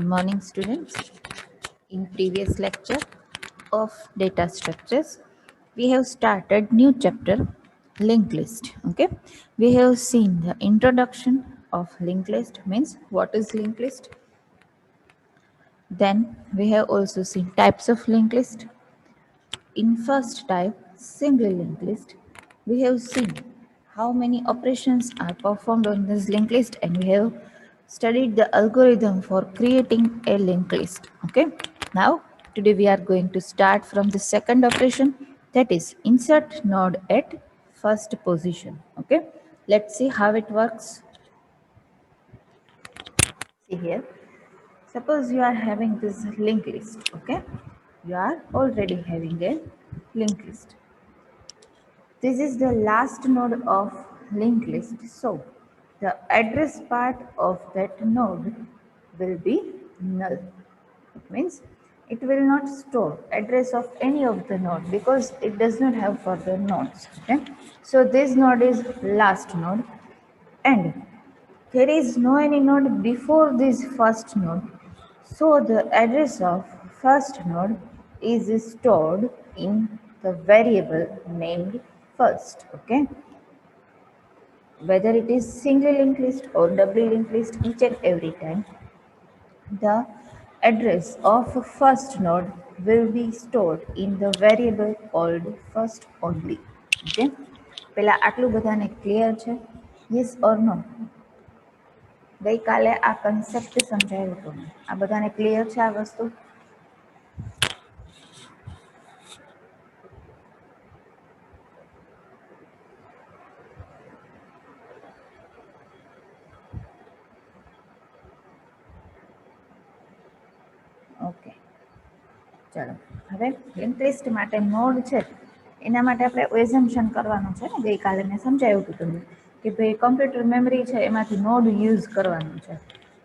Good morning, students. In previous lecture of data structures, we have started new chapter, linked list. Okay, we have seen the introduction of linked list, means what is linked list. Then we have also seen types of linked list. In first type, single linked list, we have seen how many operations are performed on this linked list, and we have studied the algorithm for creating a linked list. Okay. Now, today we are going to start from the second operation, that is insert node at first position. Okay. Let's see how it works. See here. Suppose you are having this linked list. Okay. You are already having a linked list. This is the last node of linked list. So the address part of that node will be null. It means it will not store address of any of the node because it does not have further nodes. Okay? So this node is last node, and there is no any node before this first node. So the address of first node is stored in the variable named first. Okay. Whether it is single linked list or double linked list, each and every time the address of first node will be stored in the variable called first only. Okay. પેલા આટલું બધાને clear છે? Yes or no? ગઈકાલે આ concept સમજાવ્યું હતું. આ બધાને ક્લિયર છે આ વસ્તુ? ઓકે, ચલો હવે લિંક લિસ્ટ માટે નોડ છે એના માટે આપણે એઝમ્પશન કરવાનું છે ને. ગઈકાલે મેં સમજાવ્યું હતું તમને કે ભાઈ કમ્પ્યુટર મેમરી છે એમાંથી નોડ યુઝ કરવાનું છે.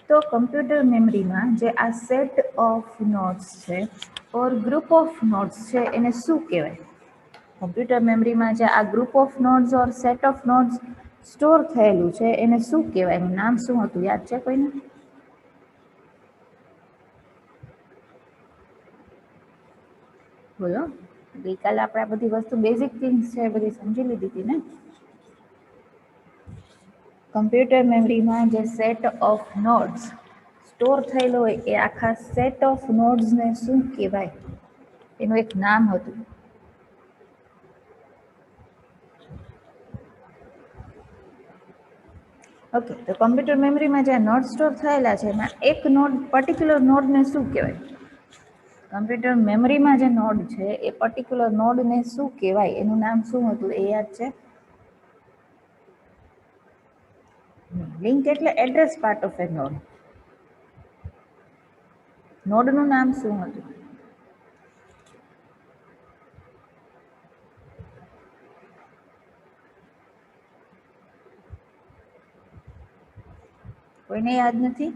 તો કમ્પ્યુટર મેમરીમાં જે આ સેટ ઓફ નોડ્સ છે ઓર ગ્રુપ ઓફ નોડ્સ છે એને શું કહેવાય? કમ્પ્યુટર મેમરીમાં જે આ group of nodes or set of nodes store થયેલું છે એને શું કહેવાય? એનું નામ શું હતું? યાદ છે કોઈને? બોલો. ગઈકાલે આપણે આ બધી વસ્તુ બેઝિક થિંગ્સ છે એ બધી સમજી લીધી હતી ને. કમ્પ્યુટર મેમરીમાં જે સેટ ઓફ નોડ્સ સ્ટોર થયેલો હોય એ આખા સેટ ઓફ નોડ્સને શું કહેવાય? એનું એક નામ હતું. ઓકે, તો કમ્પ્યુટર મેમરીમાં જે નોડ સ્ટોર થયેલા છે એમાં એક નોડ પર્ટિક્યુલર નોડને શું કહેવાય? કમ્પ્યુટર મેમરીમાં જે નોડ છે એ પર્ટિક્યુલર નોડને શું કહેવાય? એનું નામ શું હતું? એ યાદ છે? લિંક એટલે address part of a node. નોડનું નામ શું હતું? કોઈને યાદ નથી?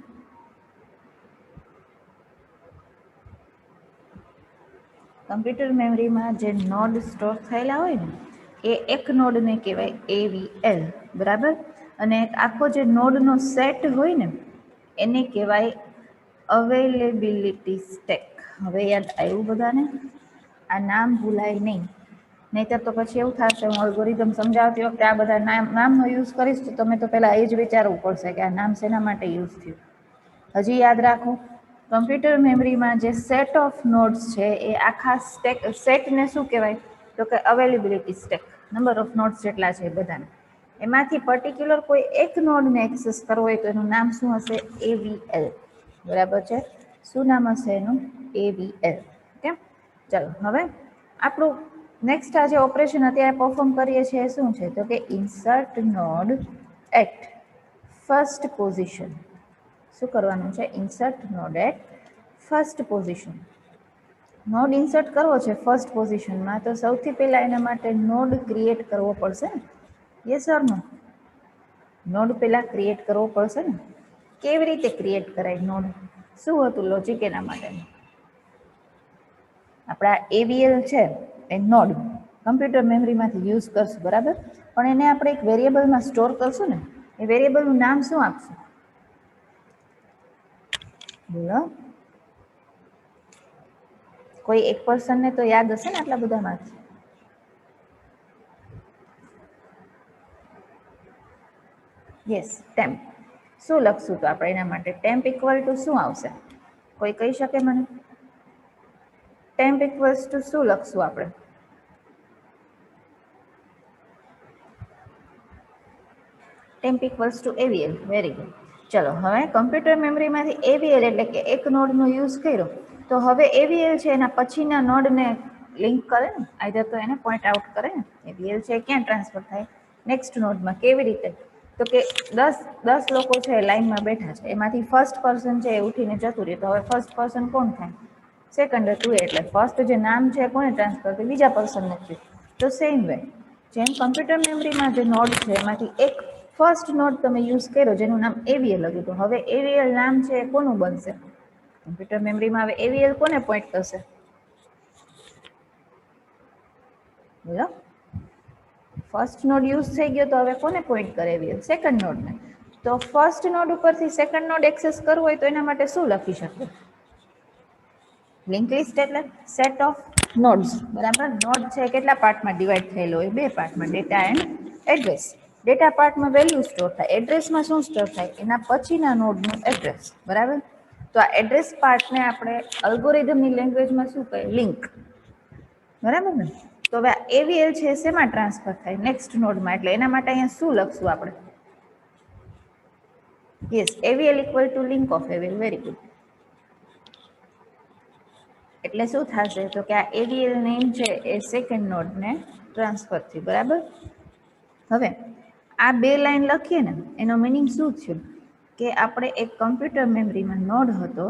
કમ્પ્યુટર મેમરીમાં જે નોડ સ્ટોર થયેલા હોય ને એ એક નોડને કહેવાય AVL, બરાબર? અને એક આખો જે નોડનો સેટ હોય ને એને કહેવાય અવેલેબિલિટી સ્ટેક. હવે યાદ આવ્યું બધાને? આ નામ ભૂલાય નહીં, નહીંતર તો પછી એવું થશે હું અલ્ગોરિધમ સમજાવતી વખતે આ બધા નામનો યુઝ કરીશ તો તમે તો પહેલાં એ જ વિચારવું પડશે કે આ નામ શેના માટે યુઝ થયું. હજી યાદ રાખો, કમ્પ્યુટર મેમરીમાં જે સેટ ઓફ નોડ્સ છે એ આખા સેટને શું કહેવાય? તો કે availability stack. Number of nodes જેટલા છે એ બધાને, એમાંથી પર્ટિક્યુલર કોઈ એક નોડને એક્સેસ કરવો હોય તો એનું નામ શું હશે? AVL. બરાબર છે? શું નામ હશે એનું? AVL. ઓકે, ચાલો હવે આપણું નેક્સ્ટ આ જે ઓપરેશન અત્યારે પરફોર્મ કરીએ છીએ એ શું છે? તો કે insert node at first position. શું કરવાનું છે? Insert node at first position. Node insert કરવો છે ફર્સ્ટ પોઝિશનમાં તો સૌથી પહેલાં એના માટે નોડ ક્રિએટ કરવો પડશે ને. Yes or no? નોડ પહેલાં ક્રિએટ કરવો પડશે ને. કેવી રીતે ક્રિએટ કરાય નોડ? શું હતું લોજિક એના માટેનું? આપણા AVL છે એ નોડ કમ્પ્યુટર મેમરીમાંથી યુઝ કરશું, બરાબર? પણ એને આપણે એક વેરિયેબલમાં સ્ટોર કરશું ને. એ વેરિયેબલનું નામ શું આપશું? બોલો, કોઈ એક પર્સન ને તો યાદ હશે ને આટલા બધામાંથી? Yes, temp. શું લખશું તો આપણે એના માટે? ટેમ્પ ઇક્વલ ટુ શું આવશે? કોઈ કહી શકે મને? ટેમ્પ ઇક્વલ્સ ટુ શું લખશું આપણે? Temp equals to AVL. Very good. ચલો, હવે કમ્પ્યુટર મેમરીમાંથી એવીએલ એટલે કે એક નોડનો યુઝ કર્યો, તો હવે એવીએલ છે એના પછીના નોડને લિંક કરે ને, આઈધર તો એને પોઈન્ટ આઉટ કરે ને. એવીએલ છે ક્યાં ટ્રાન્સફર થાય? નેક્સ્ટ નોડમાં. કેવી રીતે? તો કે 10 લોકો છે લાઈનમાં બેઠા છે, એમાંથી ફર્સ્ટ પર્સન છે એ ઉઠીને જતું રહે, તો હવે ફર્સ્ટ પર્સન કોણ થાય? સેકન્ડ હતું એટલે ફર્સ્ટ જે નામ છે કોને ટ્રાન્સફર કર્યું? બીજા પર્સનને થયું. તો સેમ વે, જેમ કમ્પ્યુટર મેમરીમાં જે નોડ છે એમાંથી એક ફર્સ્ટ નોડ તમે યુઝ કર્યો જેનું નામ એવીએલ હતું, તો હવે એવીએલ નામ છે એ કોનું બનશે? કમ્પ્યુટર મેમરીમાં હવે એવીએલ કોને પોઈન્ટ કરશે? બોલો, ફર્સ્ટ નોડ યુઝ થઈ ગયો તો હવે કોને પોઈન્ટ કરે એવીએલ? સેકન્ડ નોડને. તો ફર્સ્ટ નોડ ઉપરથી સેકન્ડ નોડ એક્સેસ કરવું હોય તો એના માટે શું લખી શકીએ? લિંક લિસ્ટ એટલે સેટ ઓફ નોડ્સ, બરાબર. નોડ છે કેટલા પાર્ટમાં ડિવાઈડ થયેલો હોય? 2 પાર્ટમાં, ડેટા એન્ડ એડ્રેસ. ડેટા પાર્ટમાં વેલ્યુ સ્ટોર થાય, એડ્રેસમાં શું સ્ટોર થાય? એના પછીના નોડનું એડ્રેસ, બરાબર. તો આ એડ્રેસ પાર્ટને આપણે અલ્ગોરિધમની લેંગ્વેજમાં શું કહે? લિંક, બરાબર ને. તો હવે એવીએલ છે શેમાં ટ્રાન્સફર થાય? નેક્સ્ટ નોડમાં. એટલે એના માટે અહીંયા શું લખશું આપણે? Yes, AVL equal to link of AVL. Very good. એટલે શું થશે? તો કે આ એવીએલ નેમ છે એ સેકન્ડ નોડને ટ્રાન્સફર થયું, બરાબર. હવે આ 2 લાઈન લખીએ ને, એનો મિનિંગ શું થયું? કે આપણે એક કમ્પ્યુટર મેમરીમાં નોડ હતો,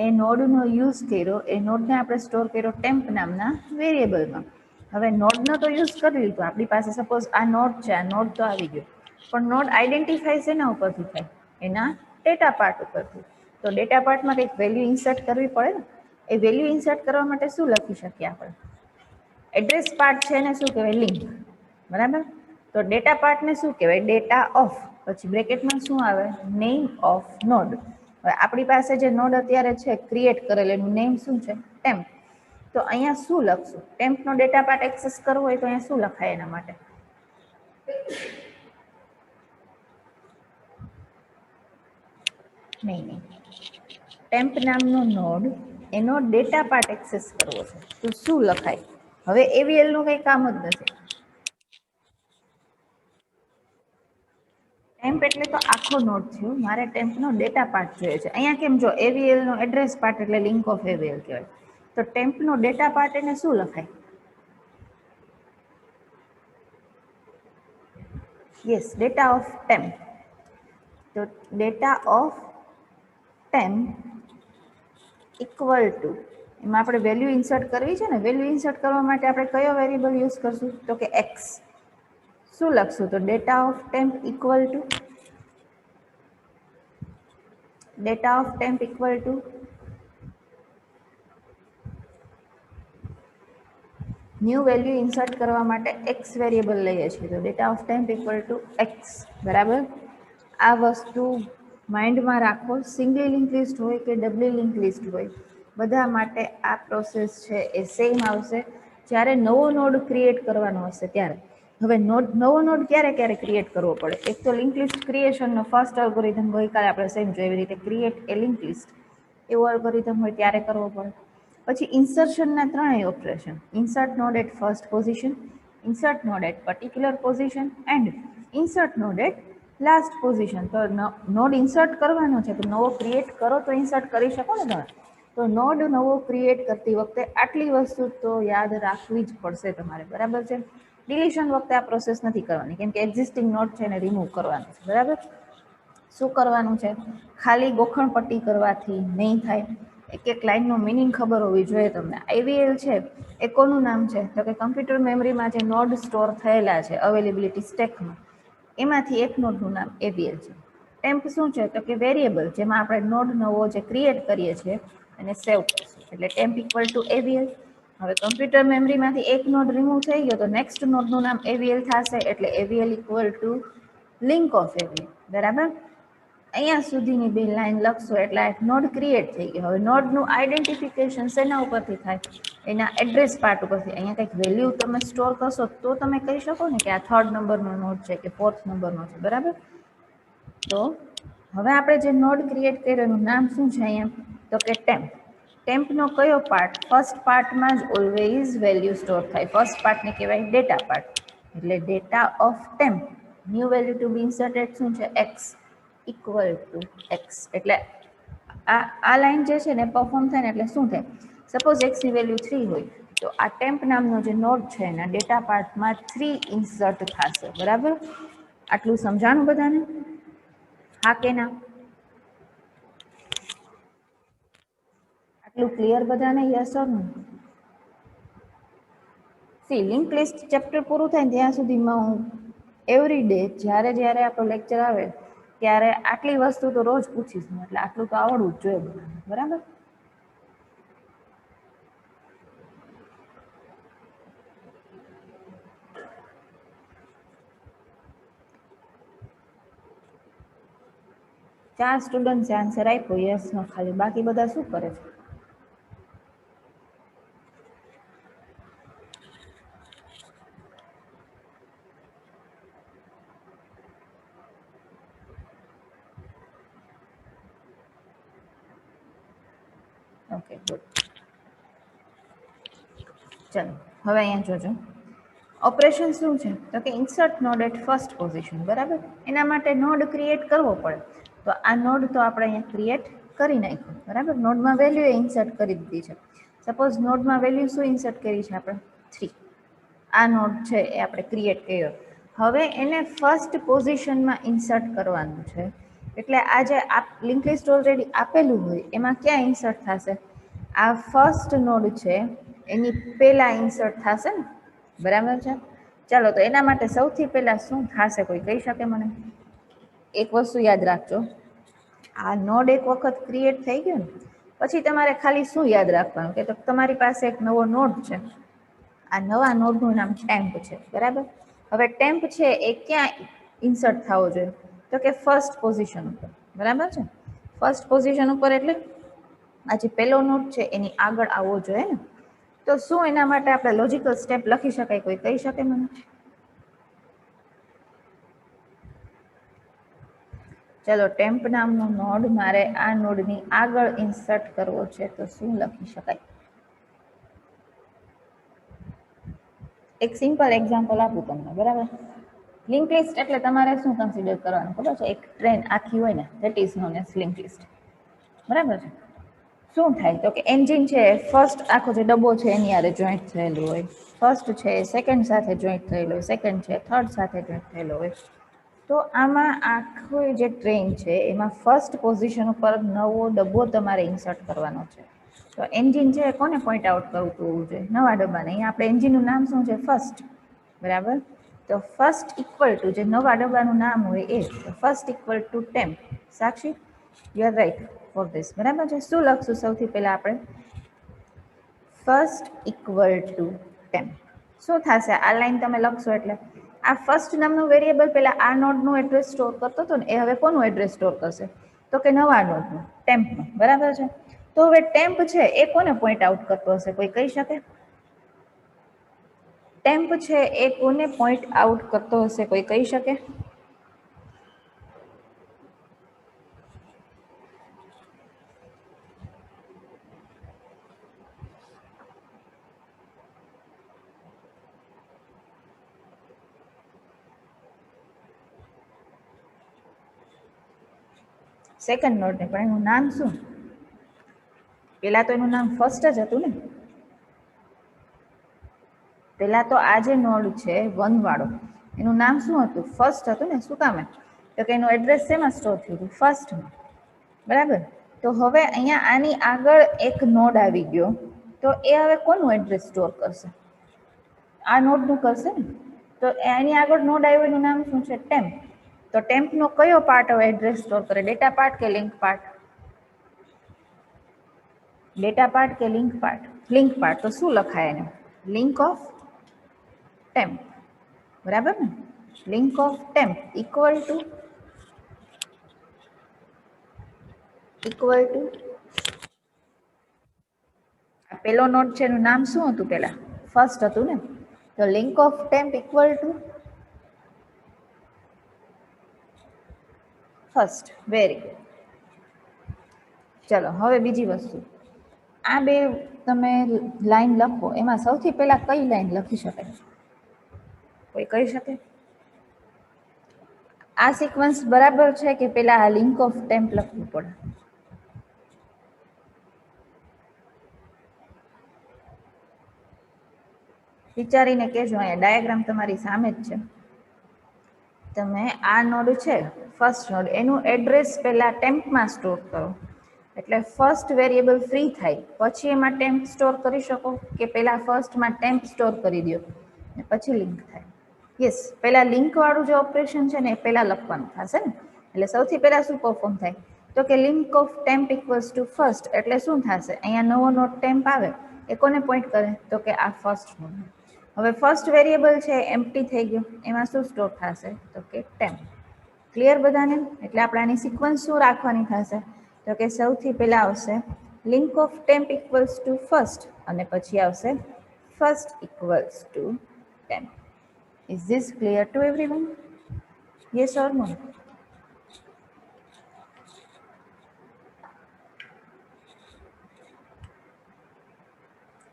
એ નોડનો યુઝ કર્યો, એ નોડને આપણે સ્ટોર કર્યો ટેમ્પ નામના વેરિયેબલમાં. હવે નોડનો તો યુઝ કરી લીધો, આપણી પાસે સપોઝ આ નોડ છે, આ નોડ તો આવી ગયો, પણ નોડ આઈડેન્ટિફાઈ શેના ઉપરથી થાય? એના ડેટા પાર્ટ ઉપરથી. તો ડેટા પાર્ટમાં કંઈક વેલ્યુ ઇન્સર્ટ કરવી પડે ને. એ વેલ્યુ ઇન્સર્ટ કરવા માટે શું લખી શકીએ આપણે? એડ્રેસ પાર્ટ છે એને શું કહેવાય? લિંક, બરાબર. તો ડેટા પાર્ટને શું કહેવાય? ડેટા ઓફ, પછી બ્રેકેટમાં શું આવે? Name of node. હવે આપણી પાસે જે નોડ અત્યારે છે ક્રિએટ કરેલ, એનું નેમ શું છે? ટેમ્પ. તો અહીંયા શું લખશું? ટેમ્પનો ડેટા પાર્ટ એક્સેસ કરવો હોય તો અહીંયા શું લખાય એના માટે? નહીં, ટેમ્પ નામનો નોડ, એનો ડેટા પાર્ટ એક્સેસ કરવો છે તો શું લખાય? હવે એવીએલ નું કંઈ કામ જ નથી. ટેમ્પ એટલે તો આખો નોડ થયો, મારે ટેમ્પનો ડેટા પાર્ટ જોઈએ છે. અહીંયા કેમ? જો એવીએલ નો એડ્રેસ પાર્ટ એટલે લિંક ઓફ એવીએલ કહેવાય, તો ટેમ્પનો ડેટા પાર્ટ એને શું લખાય? Yes, data of temp. તો data of temp equal to, એમાં આપણે વેલ્યુ ઇન્સર્ટ કરવી છે ને, વેલ્યુ ઇન્સર્ટ કરવા માટે આપણે કયો વેરિયેબલ યુઝ કરશું? તો કે એક્સ. શું લખશું? તો data of temp equal two, data of temp equal to new value insert કરવા માટે એક્સ વેરિયેબલ લઈએ છીએ, તો data of temp equal to x, બરાબર. આ વસ્તુ માઇન્ડમાં રાખો. સિંગલ લિંક લિસ્ટ હોય કે ડબલી લિંક લિસ્ટ હોય, બધા માટે આ પ્રોસેસ છે એ સેમ આવશે જ્યારે નવો નોડ ક્રિએટ કરવાનો હશે ત્યારે. હવે નવો નોડ ક્યારે ક્રિએટ કરવો પડે? એક તો લિંક લિસ્ટ ક્રિએશનનો ફર્સ્ટ અલ્ગોરિધમ ગઈકાલે આપણે સેમ જોયું, એવી રીતે ક્રિએટ એ લિંક લિસ્ટ, એવો અલ્ગોરિધમ હોય ત્યારે કરવો પડે. પછી ઇન્સર્શનના 3 operation: insert node at first position, insert node at particular position and insert node at last position. તો નોડ ઇન્સર્ટ કરવાનો છે, તો નવો ક્રિએટ કરો તો ઇન્સર્ટ કરી શકો ને તમે. તો નોડ નવો ક્રિએટ કરતી વખતે આટલી વસ્તુ તો યાદ રાખવી જ પડશે તમારે, બરાબર છે. ડિલીશન વખતે આ પ્રોસેસ નથી કરવાની, કેમ કે એક્ઝિસ્ટિંગ નોડ છે એને રિમૂવ કરવાનું છે, બરાબર. શું કરવાનું છે? ખાલી ગોખણ પટ્ટી કરવાથી નહીં થાય. એક એક લાઈનનો મિનિંગ ખબર હોવી જોઈએ તમને. એવીએલ છે એ કોનું નામ છે? તો કે કમ્પ્યુટર મેમરીમાં જે નોડ સ્ટોર થયેલા છે અવેલેબિલિટી સ્ટેકમાં, એમાંથી એક નોડનું નામ એવીએલ છે. ટેમ્પ શું છે? તો કે વેરિયેબલ જેમાં આપણે નોડ નવો જે ક્રિએટ કરીએ છીએ અને સેવ કરશું, એટલે ટેમ્પ ઇક્વલ ટુ એવીએલ. હવે કમ્પ્યુટર મેમરીમાંથી એક નોડ રિમૂવ થઈ ગયો તો નેક્સ્ટ નોડનું નામ એવીએલ થશે, એટલે એવીએલ ઇક્વલ ટુ લિંક ઓફ એવીએલ, બરાબર. અહીંયા સુધીની બે લાઈન લખશો એટલે એક નોડ ક્રિએટ થઈ ગયો. હવે નોડનું આઈડેન્ટિફિકેશન શેના ઉપરથી થાય? એના એડ્રેસ પાર્ટ ઉપરથી. અહીંયા કંઈક વેલ્યુ તમે સ્ટોર કરશો તો તમે કહી શકો ને કે આ 3rd નંબરનો નોડ છે કે 4th નંબરનો છે, બરાબર? તો હવે આપણે જે નોડ ક્રિએટ કર્યો એનું નામ શું છે અહીંયા? તો કે ટેમ્પ. ટેમ્પનો કયો પાર્ટ? ફર્સ્ટ પાર્ટમાં જ ઓલવેઝ વેલ્યુ સ્ટોર થાય. ફર્સ્ટ પાર્ટને કહેવાય ડેટા પાર્ટ. એટલે data of temp, new value to be inserted શું છે? X equal to X. એટલે આ લાઈન જે છે ને પરફોર્મ થાય ને એટલે શું થાય? સપોઝ એક્સની વેલ્યુ 3 હોય તો આ ટેમ્પ નામનો જે નોડ છે એના ડેટા પાર્ટમાં 3 ઇન્સર્ટ થશે, બરાબર? આટલું સમજાણું બધાને? હા કે ના? આટલું ક્લિયર બધાને? Yes or no? See link list chapter પૂરું થાય ત્યાં સુધીમાં હું એવરી ડે જ્યારે જ્યારે આપણો લેક્ચર આવે ત્યારે આટલી વસ્તુ તો રોજ પૂછીશ હું, એટલે આટલું તો આવડવું જ જોઈએ બધાને, બરાબર? ચાર સ્ટુડન્ટ્સે આન્સર આપ્યો યસ નો ખાલી, બાકી બધા શું કરે છે? Okay good. ચલો હવે અહીંયા જોજો. ઓપરેશન શું છે? તો કે insert node at first position, બરાબર? એના માટે નોડ ક્રિએટ કરવો પડે. તો આ નોડ તો આપણે અહીંયા ક્રિએટ કરી નાખ્યો, બરાબર? નોડમાં વેલ્યુ ઇન્સર્ટ કરી દીધી છે. સપોઝ નોડમાં વેલ્યુ શું ઇન્સર્ટ કરી છે આપણે? 3. આ નોડ છે એ આપણે ક્રિએટ કર્યો. હવે એને ફર્સ્ટ પોઝિશનમાં ઇન્સર્ટ કરવાનું છે. એટલે આ જે લિંક લિસ્ટ ઓલરેડી આપેલું હોય એમાં ક્યાં ઇન્સર્ટ થશે? આ ફર્સ્ટ નોડ છે એની પહેલા ઇન્સર્ટ થશે ને, બરાબર છે? ચાલો તો એના માટે સૌથી પહેલા શું થશે? કોઈ કહી શકે મને? એક વસ્તુ યાદ રાખજો, આ નોડ એક વખત ક્રિએટ થઈ ગયો ને પછી તમારે ખાલી શું યાદ રાખવાનું કે તમારી પાસે એક નવો નોડ છે. આ નવા નોડનું નામ ટેમ્પ છે, બરાબર? હવે ટેમ્પ છે એ ક્યાં ઇન્સર્ટ થવો જોઈએ? તો કે ફર્સ્ટ પોઝિશન ઉપર, બરાબર છે? ફર્સ્ટ પોઝિશન ઉપર એટલે આ જે પહેલો નોડ છે એની આગળ આવવો જોઈએ ને. તો શું એના માટે આપણે લોજિકલ સ્ટેપ લખી શકાય? કોઈ કહી શકે મને? ચલો ટેમ્પ નામનો નોડ મારે આ નોડની આગળ ઇન્સર્ટ કરવો છે તો શું લખી શકાય? એક સિમ્પલ એક્ઝામ્પલ આપું તમને, બરાબર? લિંક લિસ્ટ એટલે તમારે શું કન્સિડર કરવાનું ખબર છે? એક ટ્રેન આખી હોય ને, that is known as link list, બરાબર છે? શું થાય તો કે એન્જિન છે ફર્સ્ટ આખો જે ડબ્બો છે એની હારે જોઈન્ટ થયેલું હોય. ફર્સ્ટ છે સેકન્ડ સાથે જોઈન્ટ થયેલો હોય, સેકન્ડ છે થર્ડ સાથે જોઈન્ટ થયેલો હોય. તો આમાં આખો જે ટ્રેન છે એમાં ફર્સ્ટ પોઝિશન ઉપર નવો ડબ્બો તમારે ઇન્સર્ટ કરવાનો છે. તો એન્જિન છે કોને પોઈન્ટ આઉટ કરવું જોઈએ? નવા ડબ્બાને. અહીંયા આપણે એન્જિનનું નામ શું છે? ફર્સ્ટ, બરાબર? તો ફર્સ્ટ ઇક્વલ ટુ જે નવા ડબ્બાનું નામ હોય એ first equal to temp. Sakshi you are right for this, બરાબર છે? શું લખશું સૌથી પહેલા આપણે? First equal to temp. શું થશે આ લાઈન તમે લખશો એટલે? આ ફર્સ્ટ નામનું વેરિયેબલ પહેલા આ નોડનું એડ્રેસ સ્ટોર કરતો હતો ને, એ હવે કોનું એડ્રેસ સ્ટોર કરશે? તો કે નવા નોડનું, ટેમ્પનું, બરાબર છે? તો હવે ટેમ્પ છે એ કોને પોઈન્ટ આઉટ કરતો હશે? કોઈ કહી શકે? ટેમ્પ છે એ કોને પોઈન્ટ આઉટ કરતો હશે? કોઈ કહી શકે? સેકન્ડ નોડ ને, પણ એનું નામ શું? પેલા તો એનું નામ ફર્સ્ટ જ હતું ને. પેલા તો આ જે નોડ છે 1 વાળો એનું નામ શું હતું? ફર્સ્ટ હતું ને. શું કામ? તો કે એનું એડ્રેસ શેમાં સ્ટોર થયું હતું? ફર્સ્ટમાં, બરાબર? તો હવે અહીંયા આની આગળ એક નોડ આવી ગયો તો એ હવે કોનું એડ્રેસ સ્ટોર કરશે? આ નોડનું કરશે ને. તો એની આગળ નોડ આવ્યો એનું નામ શું છે? ટેમ્પ. તો ટેમ્પનો કયો પાર્ટ હવે એડ્રેસ સ્ટોર કરે? ડેટા પાર્ટ કે લિંક પાર્ટ? ડેટા પાર્ટ કે લિંક પાર્ટ? Link part. તો શું લખાય એને? લિંક ઓફ ટેમ્પ, બરાબર ને? Link of temp equal two equal to આ પેલો નોડ છે એનું નામ શું હતું પેલા? ફર્સ્ટ હતું ને, તો link of temp equal to first. Very good. ચલો હવે બીજી વસ્તુ, આ બે તમે લાઈન લખો એમાં સૌથી પહેલા કઈ લાઈન લખી શકાય? કોઈ કહી શકે? આ સિક્વન્સ બરાબર છે કે પેલા આ લિંક ઓફ ટેમ્પ લખવું પડે? વિચારીને કહેજો, અહીંયા ડાયાગ્રામ તમારી સામે જ છે. તમે આ નોડ છે ફર્સ્ટ નોડ, એનું એડ્રેસ પહેલા ટેમ્પમાં સ્ટોર કરો, એટલે ફર્સ્ટ વેરિયેબલ ફ્રી થાય પછી એમાં ટેમ્પ સ્ટોર કરી શકો, કે પહેલા ફર્સ્ટમાં ટેમ્પ સ્ટોર કરી દો ને પછી લિંક થાય? યસ, પહેલા લિંક વાળું જે ઓપરેશન છે ને એ પહેલા લખવાનું થશે ને. એટલે સૌથી પહેલા શું પરફોર્મ થાય? તો કે link of temp equals two first, એટલે શું થશે? અહીંયા નવો નોડ ટેમ્પ આવે એ કોને પોઈન્ટ કરે? તો કે આ ફર્સ્ટ નોડ. હવે ફર્સ્ટ વેરિયેબલ છે એમ્પ્ટી થઈ ગયો, એમાં શું સ્ટોર થશે? તો કે ટેમ્પ. ક્લિયર બધાને? એટલે આપણે આની સિક્વન્સ શું રાખવાની થશે? તો કે સૌથી પહેલા આવશે link of temp equals two first, અને પછી આવશે first equals to temp. Is this clear to everyone? Yes or no?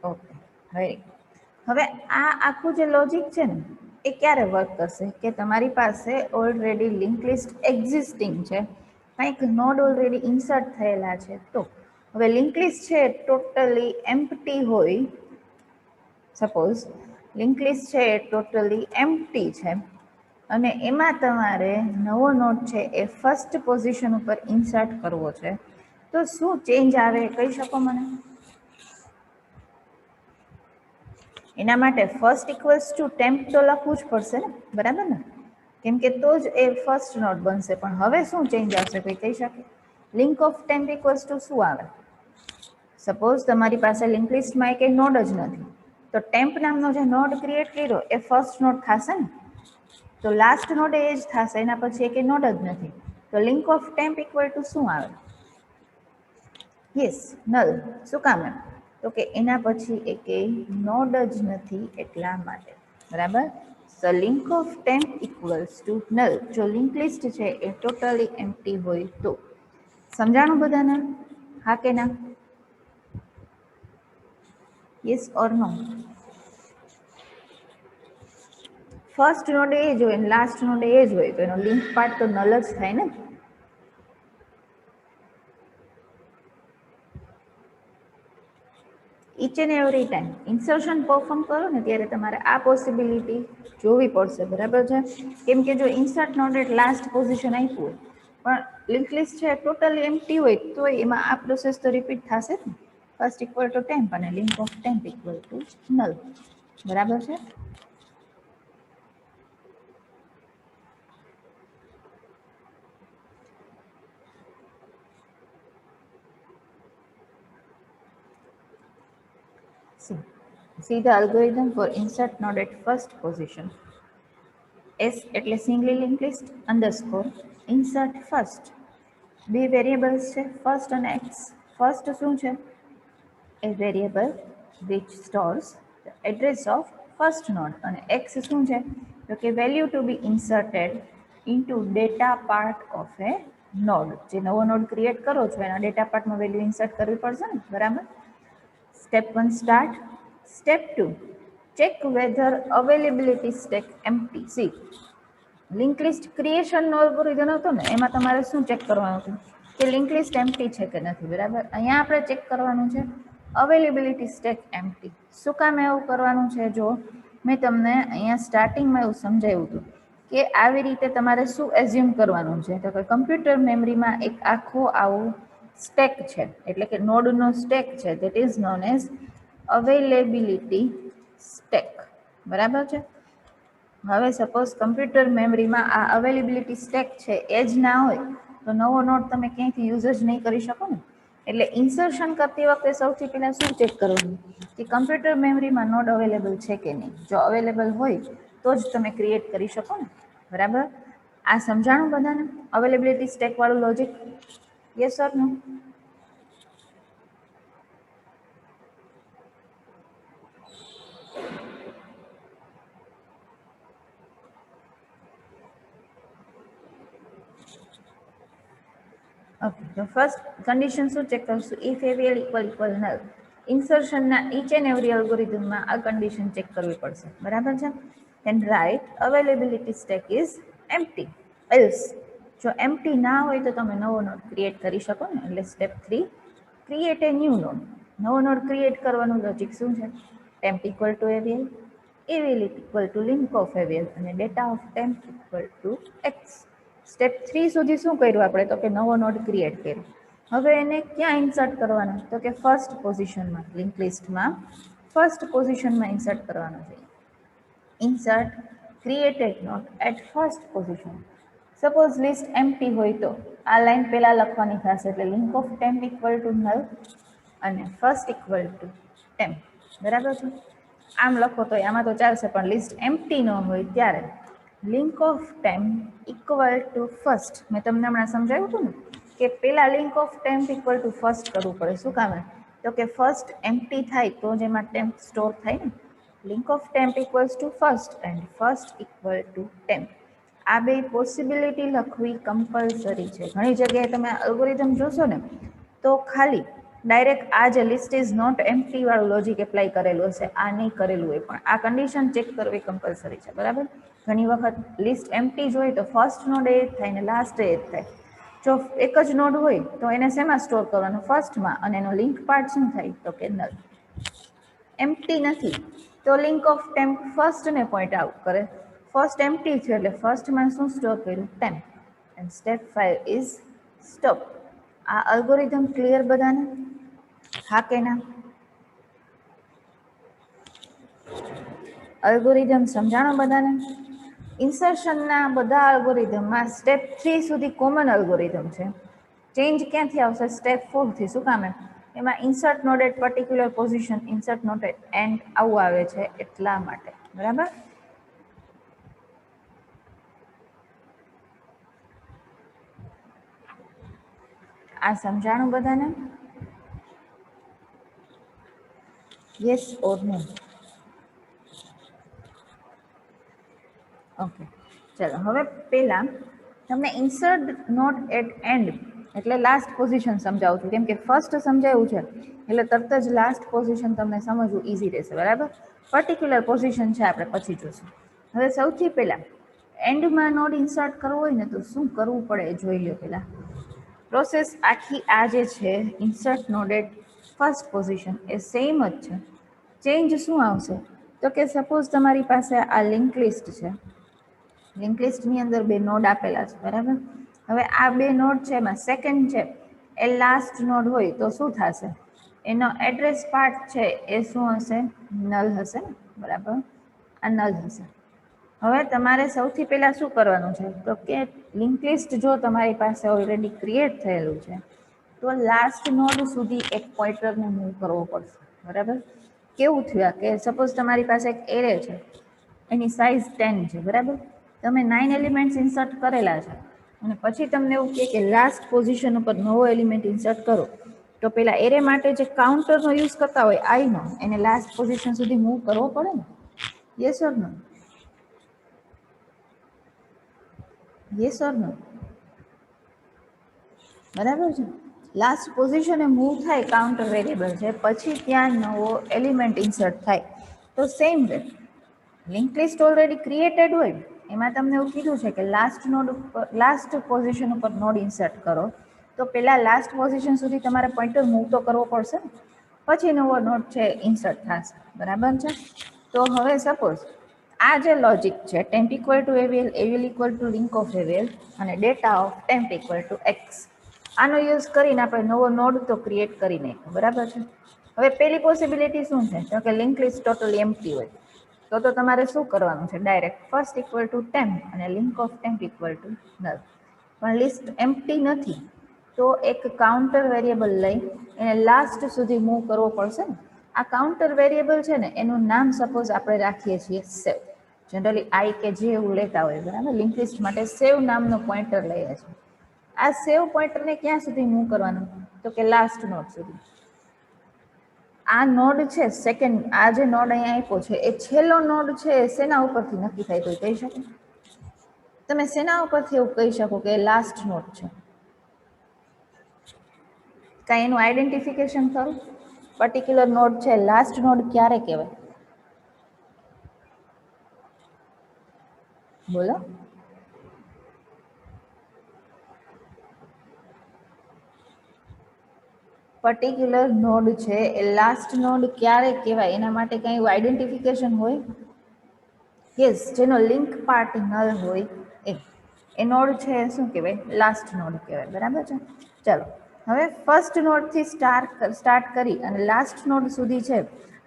Okay, very good. હવે આ આખું જે લોજિક છે ને એ ક્યારે વર્ક કરશે? કે તમારી પાસે ઓલરેડી લિંક લિસ્ટ એક્ઝિસ્ટિંગ છે, કંઈક નોડ ઓલરેડી ઇન્સર્ટ થયેલા છે. તો હવે લિંક લિસ્ટ છે ટોટલી એમ્પ્ટી હોય, સપોઝ લિંક લિસ્ટ છે એ ટોટલી એમ્પ્ટી છે અને એમાં તમારે નવો નોડ છે એ ફર્સ્ટ પોઝિશન ઉપર ઇન્સર્ટ કરવો છે, તો શું ચેન્જ આવે કહી શકો મને? એના માટે ફર્સ્ટ ઇક્વલ્સ ટુ ટેમ્પ તો લખવું જ પડશે ને, બરાબર ને? કેમ કે તો જ એ ફર્સ્ટ નોડ બનશે. પણ હવે શું ચેન્જ આવશે કોઈ કહી શકે? Link of temp equals two શું આવે? સપોઝ તમારી પાસે લિંક લિસ્ટમાં એક નોડ જ નથી, તો ટેમ્પ નામનો જે નોડ ક્રિએટ કર્યો એ ફર્સ્ટ નોડ થશે ને, તો લાસ્ટ નોડ એ જ થશે, એના પછી એક નોડ જ નથી. તો link of temp equal to શું આવે? Yes, null. શું કામ? એમ તો કે એના પછી એક નોડ જ નથી એટલા માટે, બરાબર? So link of temp equals to null. જો લિંક લિસ્ટ છે એ ટોટલી એમ્પ્ટી હોય તો. સમજાણું બધાને? હા કે ના? Yes or no? First node એ જ હોય, લાસ્ટ નોડ એ જ હોય, તો એનો લિંક પાર્ટ તો નલ જ થાય ને. Inch and every time insertion perform કરો ને ત્યારે તમારે આ પોસિબિલિટી જોવી પડશે, બરાબર છે? કેમ કે જો insert node at last position આપ્યું હોય પણ લિંક લિસ્ટ છે ટોટલી એમ્પ્ટી હોય તો એમાં આ પ્રોસેસ તો રિપીટ થશે જ ને. ફર્સ્ટ ઇક્વલ ટુ ટેમ્પ અને link of temp equal to null, બરાબર છે? See the algorithm for insert node at first position. S એટલે singly link list underscore insert first. બે વેરિયેબલ્સ છે ફર્સ્ટ અને એક્સ. ફર્સ્ટ શું છે? એ variable which stores the address of first node, અને x શું છે? તો કે value to be inserted into data part of a node. જે નવો નોડ ક્રિએટ કરો છો એના ડેટા પાર્ટમાં વેલ્યુ ઇન્સર્ટ કરવી પડશે ને, બરાબર? Step 1 start. Step 2 check whether availability stack empty. See link list ક્રિએશનનો અલ્ગોરિધમ હતો ને, એમાં તમારે શું ચેક કરવાનું હતું? કે લિંક લિસ્ટ એમ્પ્ટી છે કે નથી, બરાબર? અહીંયા આપણે ચેક કરવાનું છે અવેલેબિલિટી સ્ટેક એમ્પ્ટી. શું કામ એવું કરવાનું છે? જો મેં તમને અહીંયા સ્ટાર્ટિંગમાં એવું સમજાવ્યું હતું કે આવી રીતે તમારે શું એઝ્યુમ કરવાનું છે, તો કે કમ્પ્યુટર મેમરીમાં એક આખો આવું સ્ટેક છે, એટલે કે નોડનો સ્ટેક છે, that is known as availability stack, બરાબર છે? હવે સપોઝ કમ્પ્યુટર મેમરીમાં આ અવેલેબિલિટી સ્ટેક છે એ જ ના હોય તો નવો નોડ તમે ક્યાંયથી યુઝ જ નહીં કરી શકો ને. એટલે ઇન્સર્શન કરતી વખતે સૌથી પહેલાં શું ચેક કરવાનું કે કમ્પ્યુટર મેમરીમાં નોડ અવેલેબલ છે કે નહીં. જો અવેલેબલ હોય તો જ તમે ક્રિએટ કરી શકો ને, બરાબર? આ સમજાણું બધાને અવેલેબિલિટી સ્ટેક વાળું logic? Yes or no? Okay, તો ફર્સ્ટ કન્ડિશન શું ચેક કરશું? If AVL equal null. ઇન્સર્શનના ઈચ એન્ડ એવરી અલ્ગોરિધમમાં આ કન્ડિશન ચેક કરવી પડશે, બરાબર છે? And write availability stack is empty. Else જો એમ્પ્ટી ના હોય તો તમે નવો નોડ ક્રિએટ કરી શકો ને. એટલે step 3, create a new node. નવો નોડ ક્રિએટ કરવાનું લોજિક શું છે? Temp equal to AVL, AVL equal to link of AVL અને data of temp equal to X. Step 3 સુધી શું કર્યું આપણે? તો કે નવો નોડ ક્રિએટ કર્યો. હવે એને ક્યાં ઇન્સર્ટ કરવાનો? તો કે ફર્સ્ટ પોઝિશનમાં, લિંક લિસ્ટમાં ફર્સ્ટ પોઝિશનમાં ઇન્સર્ટ કરવાનો છે. Insert created node at first position. Suppose list empty હોય તો આ લાઈન પહેલા લખવાની થશે, એટલે link of temp equal to null અને ફર્સ્ટ ઇક્વલ ટુ ટેમ્પ, બરાબર છે? આમ લખો તો આમાં તો ચાલશે, પણ લિસ્ટ એમ્પ્ટી ન હોય ત્યારે link of temp equal to first. મેં તમને હમણાં સમજાવ્યું હતું ને કે પેલા link of temp equal to first કરવું પડે. શું કામ? તો કે ફર્સ્ટ એમ્પ્ટી થાય તો જ એમાં ટેમ્પ સ્ટોર થાય ને. Link of temp equals two first and first equal to temp. આ બે પોસિબિલિટી લખવી કમ્પલસરી છે. ઘણી જગ્યાએ તમે અલ્ગોરિધમ જોશો ને તો ખાલી ડાયરેક્ટ આ જે લિસ્ટ ઇઝ નોટ એમ્પ્ટી વાળું લોજિક એપ્લાય કરેલું હશે, આ નહીં કરેલું હોય. પણ આ કન્ડિશન ચેક કરવી કમ્પલસરી છે, બરાબર? ઘણી વખત લિસ્ટ એમ્પ્ટી જ હોય તો ફર્સ્ટ નોડ એ જ થાય ને લાસ્ટ એ જ થાય. જો એક જ નોડ હોય તો એને શેમાં સ્ટોર કરવાનો? ફર્સ્ટમાં. અને એનો લિંક પાર્ટ શું થાય? તો કે નલ. એમ્પ્ટી નથી તો લિંક ઓફ ટેમ્પ ફર્સ્ટને પોઈન્ટ આઉટ કરે. ફર્સ્ટ એમ્પ્ટી છે એટલે ફર્સ્ટમાં શું સ્ટોર કર્યું? Temp. And step 5 is stop. આ અલ્ગોરિધમ ક્લિયર બધાને? હા કે ના? અલ્ગોરિધમ સમજાણો બધાને? ઇન્સર્શનના બધા અલ્ગોરિધમમાં સ્ટેપ 3 સુધી કોમન અલ્ગોરિધમ છે. ચેન્જ ક્યાંથી આવશે? સ્ટેપ 4 થી. શું કામ? એમાં insert node at particular position, insert node at end આવું આવે છે એટલા માટે, બરાબર? આ સમજાણું બધાને? Yes or no? ઓકે, ચલો હવે પહેલા તમને ઇન્સર્ટ નોટ એટ એન્ડ એટલે લાસ્ટ પોઝિશન સમજાવું છું. કેમ કે ફર્સ્ટ સમજાયું છે એટલે તરત જ લાસ્ટ પોઝિશન તમને સમજવું ઇઝી રહેશે, બરાબર? પર્ટિક્યુલર પોઝિશન છે આપણે પછી જોશું. હવે સૌથી પહેલા એન્ડમાં નોડ ઇન્સર્ટ કરવો હોય ને તો શું કરવું પડે એ જોઈ લો. પહેલા પ્રોસેસ આખી આ જે છે insert node at first position એ સેમ જ છે. ચેન્જ શું આવશે? તો કે સપોઝ તમારી પાસે આ લિંક લિસ્ટ છે. લિંક લિસ્ટની અંદર બે નોડ આપેલા છે, બરાબર? હવે આ બે નોડ છે એમાં સેકન્ડ છે એ લાસ્ટ નોડ હોય તો શું થશે? એનો એડ્રેસ પાર્ટ છે એ શું હશે? નલ હશે, બરાબર? આ નલ હશે. હવે તમારે સૌથી પહેલા શું કરવાનું છે? તો કે લિંક લિસ્ટ જો તમારી પાસે ઓલરેડી ક્રિએટ થયેલું છે તો લાસ્ટ નોડ સુધી એક પોઇન્ટરને મૂવ કરવો પડશે, બરાબર? કેવું થયું? કે સપોઝ તમારી પાસે એક એરે છે, એની સાઇઝ 10 છે, બરાબર? તમે 9 એલિમેન્ટ્સ ઇન્સર્ટ કરેલા છે અને પછી તમને એવું કહે કે લાસ્ટ પોઝિશન ઉપર નવો એલિમેન્ટ ઇન્સર્ટ કરો, તો પેલા એરે માટે જે કાઉન્ટરનો યુઝ કરતા હોય આઈનો, એને લાસ્ટ પોઝિશન સુધી મૂવ કરવો પડે ને? Yes or no? Yes or no? બરાબર છે. લાસ્ટ પોઝિશને મૂવ થાય કાઉન્ટર વેરિયેબલ છે, પછી ત્યાં નવો એલિમેન્ટ ઇન્સર્ટ થાય. તો same way link list already created હોય એમાં તમને એવું કીધું છે કે લાસ્ટ નોડ ઉપર લાસ્ટ પોઝિશન ઉપર નોડ ઇન્સર્ટ કરો, તો પેલા લાસ્ટ પોઝિશન સુધી તમારે પોઇન્ટર મૂવ તો કરવો પડશે ને, પછી નવો નોડ છે ઇન્સર્ટ થશે, બરાબર છે? તો હવે સપોઝ આ જે લોજિક છે temp equal to AVL, AVL equal to link of AVL અને data of temp equal to X, આનો યુઝ કરીને આપણે નવો નોડ તો ક્રિએટ કરી નાખ્યો, બરાબર છે? હવે પેલી પોસિબિલિટી શું છે? તો કે લિંક લિસ્ટ ટોટલી એમ્પ્ટી હોય તો તમારે શું કરવાનું છે? Direct first equal to temp અને link of temp equal to null. પણ લિસ્ટ એમ્પ્ટી નથી તો એક કાઉન્ટર વેરિયેબલ લઈ એને લાસ્ટ સુધી મૂવ કરવો પડશે ને. આ કાઉન્ટર વેરિયેબલ છે ને એનું નામ સપોઝ આપણે રાખીએ છીએ સેવ. જનરલી આઈ કે જે એવું લેતા હોય, બરાબર? લિંક લિસ્ટ માટે સેવ નામનો પોઇન્ટર લઈએ છીએ. આ સેવ પોઈન્ટરને ક્યાં સુધી મૂવ કરવાનું? તો કે લાસ્ટ નોડ સુધી. આ નોડ છે સેકન્ડ, આ જે નોડ અહીંયા આપ્યો છે એ છેલ્લો નોડ છે, શેના ઉપરથી નક્કી થાય કોઈ કહી શકો? તમે શેના ઉપરથી એવું કહી શકો કે લાસ્ટ નોડ છે? કાંઈ એનું આઈડેન્ટિફિકેશન ખરું? પર્ટિક્યુલર નોડ છે, લાસ્ટ નોડ ક્યારે કહેવાય? બોલો. પર્ટિક્યુલર નોડ છે એ લાસ્ટ નોડ ક્યારે કહેવાય? એના માટે કંઈ આઈડેન્ટિફિકેશન હોય? યસ, જેનો લિંક પાર્ટ નલ હોય એ નોડ છે શું કહેવાય? લાસ્ટ નોડ કહેવાય. બરાબર છે. ચલો હવે ફર્સ્ટ નોડથી સ્ટાર્ટ કરી અને લાસ્ટ નોડ સુધી છે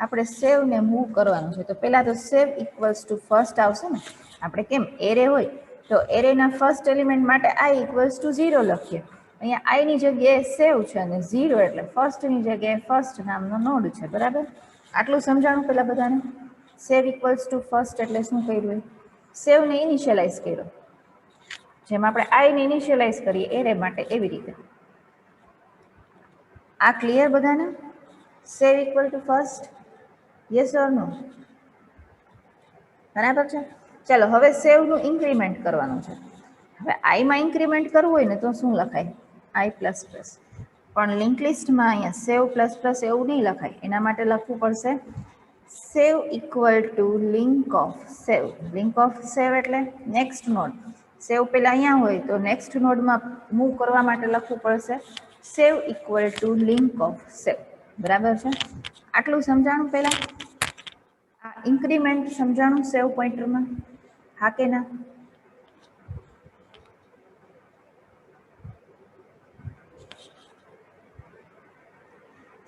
આપણે સેવને મૂવ કરવાનું છે. તો પહેલાં તો સેવ ઇક્વલ્સ ટુ ફર્સ્ટ આવશે ને. આપણે કેમ એરે હોય તો એરેના ફર્સ્ટ એલિમેન્ટ માટે આઈ ઇક્વલ્સ ટુ 0 લખીએ. અહીંયા આઈની જગ્યાએ સેવ છે અને 0 એટલે ફર્સ્ટની જગ્યાએ ફર્સ્ટ નામનો નોડ છે. બરાબર, આટલું સમજાણું પેલા બધાને? સેવ ઇક્વલ્સ ટુ ફર્સ્ટ એટલે શું કર્યું? સેવને ઇનિશિયલાઇઝ કર્યો, જેમ આપણે આઈને ઇનિશિયલાઇઝ કરીએ એરે માટે એવી રીતે. આ ક્લિયર બધાને? Save equal to first, yes or no? બરાબર છે. ચાલો હવે સેવનું ઇન્ક્રીમેન્ટ કરવાનું છે. હવે આઈમાં ઇન્ક્રીમેન્ટ કરવું હોય ને તો શું લખાય? આઈ પ્લસ પ્લસ. પણ લિંક લિસ્ટમાં અહીંયા સેવ પ્લસ પ્લસ એવું નહીં લખાય. એના માટે લખવું પડશે save equal to link of save. Link of save એટલે નેક્સ્ટ નોડ. સેવ પેલા અહીંયા હોય તો નેક્સ્ટ નોડમાં મૂવ કરવા માટે લખવું પડશે save equal to link of સેવ. બરાબર છે. આટલું સમજાણું પહેલા? આ ઇન્ક્રીમેન્ટ સમજાણું સેવ પોઈન્ટરમાં? હા કે ના?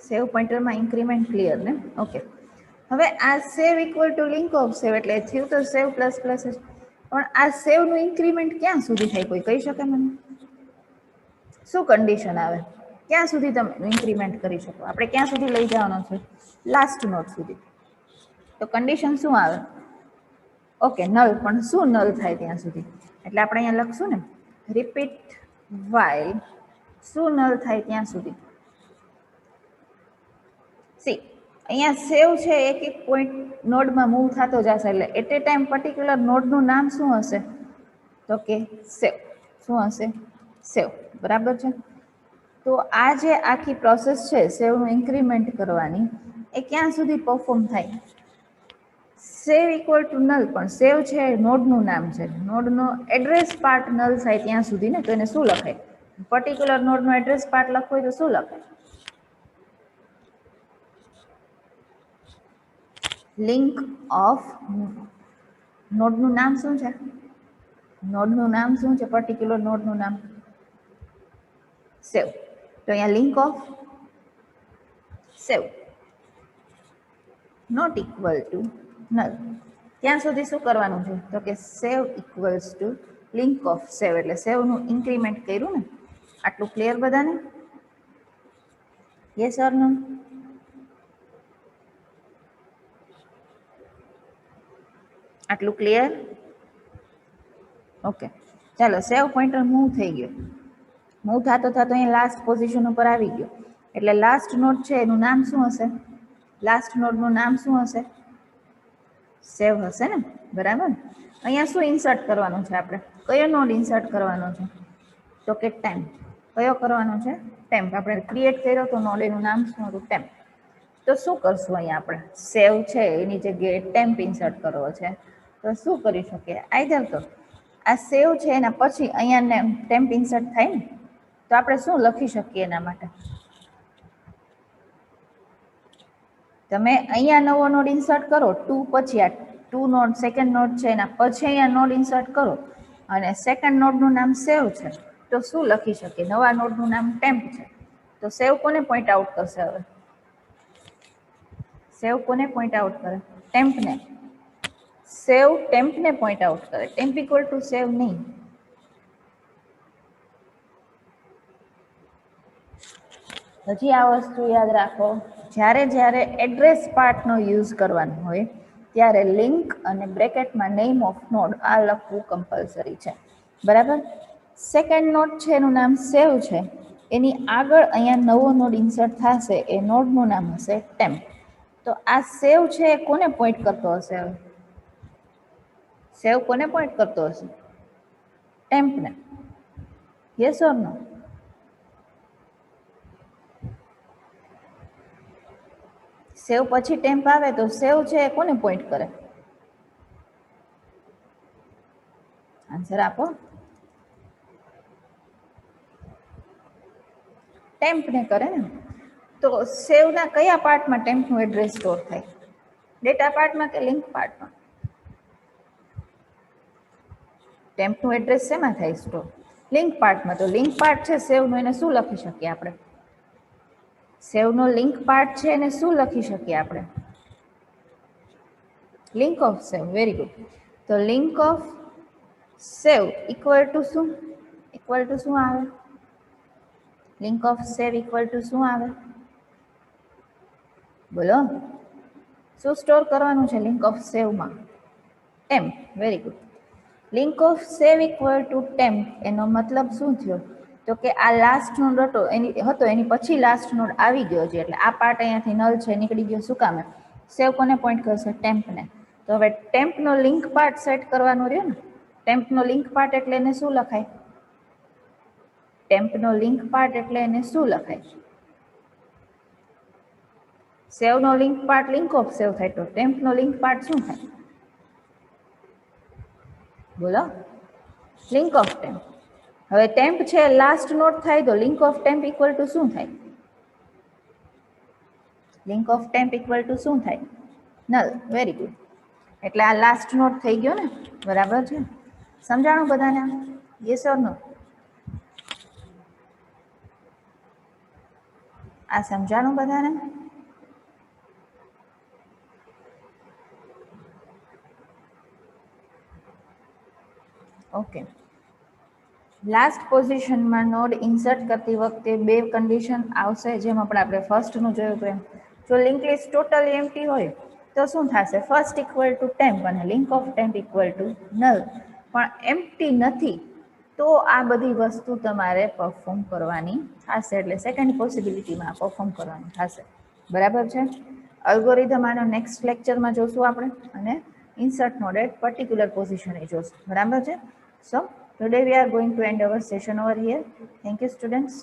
સેવ પોઈન્ટરમાં ઇન્ક્રીમેન્ટ ક્લિયર ને? ઓકે. હવે આ સેવ equal to link of save એટલે થયું તો સેવ પ્લસ પ્લસ જ. પણ આ સેવનું ઇન્ક્રીમેન્ટ ક્યાં સુધી થાય કોઈ કહી શકે મને? શું કન્ડિશન આવે? ક્યાં સુધી તમે ઇન્ક્રીમેન્ટ કરી શકો? આપણે ક્યાં સુધી લઈ જવાનો છે? લાસ્ટ નોડ સુધી. તો કન્ડિશન શું આવે? Okay, null. પણ શું નલ થાય ત્યાં સુધી? એટલે આપણે અહીંયા લખશું ને રિપીટ વાઇલ શું નલ થાય ત્યાં સુધી? સી અહીંયા સેવ છે એક એક પોઈન્ટ નોડમાં મૂવ થતો જશે એટલે એટ એ ટાઈમ પર્ટિક્યુલર નોડનું નામ શું હશે? તો કે સેવ. શું હશે? સેવ. બરાબર છે. તો આ જે આખી પ્રોસેસ છે સેવનું ઇન્ક્રીમેન્ટ કરવાની એ ક્યાં સુધી પરફોર્મ થાય? સેવ ઇક્વલ ટુ નલ. પણ સેવ છે નોડનું નામ છે, નોડનો એડ્રેસ પાર્ટ નલ થાય ત્યાં સુધી ને. તો એને શું લખાય? પર્ટિક્યુલર નોડનો એડ્રેસ પાર્ટ લખવો હોય તો શું લખાય? લિંક ઓફ નોડનું નામ શું છે? નોડનું નામ શું છે? પર્ટિક્યુલર નોડનું નામ સેવ. તો અહીંયા link of save not equal to null. ત્યાં સુધી શું કરવાનું છે? તો કે save equals to link of save એટલે સેવનું ઇન્ક્રીમેન્ટ કર્યું ને. આટલું ક્લિયર બધાને? Yes or no? આટલું ક્લિયર? ઓકે. ચાલો સેવ પોઈન્ટર મૂવ થઈ ગયો. મૂવ થતો થતો અહીંયા લાસ્ટ પોઝિશન ઉપર આવી ગયો. એટલે લાસ્ટ નોડ છે એનું નામ શું હશે? લાસ્ટ નોડનું નામ શું હશે? સેવ હશે ને? બરાબર. અહીંયા શું ઇન્સર્ટ કરવાનું છે આપણે? કયો નોડ ઇન્સર્ટ કરવાનો છે? તો કે ટેમ્પ. કયો કરવાનો છે? ટેમ્પ. આપણે ક્રિએટ કર્યો તો નોડ, એનું નામ શું હતું? ટેમ્પ. તો શું કરશું અહીંયા આપણે? સેવ છે એની જગ્યાએ ટેમ્પ ઇન્સર્ટ કરવો છે. તો શું કરી શકીએ? આઈધર તો આ સેવ છે એના પછી અહીંયા ટેમ્પ ઇન્સર્ટ થાય ને. તો આપણે શું લખી શકીએ એના માટે? તમે અહીંયા નવો નોડ ઇન્સર્ટ કરો, 2 પછી આ 2 નોડ સેકન્ડ નોડ છે એના પછી અહીંયા નોડ ઇન્સર્ટ કરો અને સેકન્ડ નોડનું નામ સેવ છે. તો શું લખી શકીએ? નવા નોડનું નામ ટેમ્પ છે. તો સેવ કોને પોઈન્ટ આઉટ કરશે? હવે સેવ કોને પોઈન્ટ આઉટ કરે? ટેમ્પને. સેવ ટેમ્પને પોઈન્ટ આઉટ કરે. ટેમ્પ ઇક્વલ ટુ સેવ નહીં. હજી આ વસ્તુ યાદ રાખો, જ્યારે જ્યારે એડ્રેસ પાર્ટનો યુઝ કરવાનો હોય ત્યારે લિંક અને બ્રેકેટમાં નેમ ઓફ નોડ આ લખવું કમ્પલસરી છે. બરાબર? સેકન્ડ નોડ છે એનું નામ સેવ છે, એની આગળ અહીંયા નવો નોડ ઇન્સર્ટ થશે, એ નોડનું નામ હશે ટેમ્પ. તો આ સેવ છે એ કોને પોઈન્ટ કરતો હશે? હવે સેવ કોને પોઈન્ટ કરતો હશે? ટેમ્પને. યસ ઓર નો? સેવ પછી ટેમ્પ આવે તો સેવ છે એ કોને પોઈન્ટ કરે? આન્સર આપો. ટેમ્પને કરે ને. તો સેવના કયા પાર્ટમાં ટેમ્પનું એડ્રેસ સ્ટોર થાય? ડેટા પાર્ટમાં કે લિંક પાર્ટમાં? ટેમ્પનું એડ્રેસ શેમાં થાય સ્ટોર? લિંક પાર્ટમાં. તો લિંક પાર્ટ છે સેવનું, એને શું લખી શકીએ આપણે? સેવનો લિંક પાર્ટ છે એને શું લખી શકીએ આપણે? Link of save. Very good. તો link of save equal to શું? ઇક્વલ ટુ શું આવે? Link of save equal to શું આવે? બોલો. શું સ્ટોર કરવાનું છે લિંક ઓફ સેવમાં? Temp. Very good. Link of save equal to temp એનો મતલબ શું થયો? તો કે આ લાસ્ટ નોડ હતો એની પછી લાસ્ટ નોડ આવી ગયો છે, એટલે આ પાર્ટ અહીંયાથી નલ છે, નીકળી ગયો. શું કામે? સેવ કોને પોઈન્ટ કરશે? ટેમ્પને. તો હવે ટેમ્પનો લિંક પાર્ટ સેટ કરવાનો રહ્યો ને. ટેમ્પનો લિંક પાર્ટ એટલે એને શું લખાય? ટેમ્પનો લિંક પાર્ટ એટલે એને શું લખાય? સેવનો લિંક પાર્ટ લિંક ઓફ સેવ થાય, તો ટેમ્પનો લિંક પાર્ટ શું થાય? બોલો. Link of temp. હવે ટેમ્પ છે લાસ્ટ નોડ થાય તો link of temp equal to શું થાય? Link of temp equal to શું થાય? નલ. Very good. એટલે આ લાસ્ટ નોડ થઈ ગયો ને. બરાબર છે. સમજાણું બધાને? યસ ઓર નો? આ સમજાણું બધાને? ઓકે. લાસ્ટ પોઝિશનમાં નોડ ઇન્સર્ટ કરતી વખતે બે કન્ડિશન આવશે, જેમ આપણે ફર્સ્ટનું જોયું હતું એમ. જો લિંક લિસ્ટ ટોટલી એમ્પ્ટી હોય તો શું થશે? ફર્સ્ટ ઇક્વલ ટુ ટેમ્પ અને link of temp equal to null. પણ એમ્પ્ટી નથી તો આ બધી વસ્તુ તમારે પરફોર્મ કરવાની થશે, એટલે સેકન્ડ પોસિબિલિટીમાં પરફોર્મ કરવાની થશે. બરાબર છે? અલ્ગોરિધમ આનો નેક્સ્ટ લેક્ચરમાં જોશું આપણે, અને insert node at particular position એ જોશું. બરાબર છે? So today we are going to end our session over here. Thank you, students.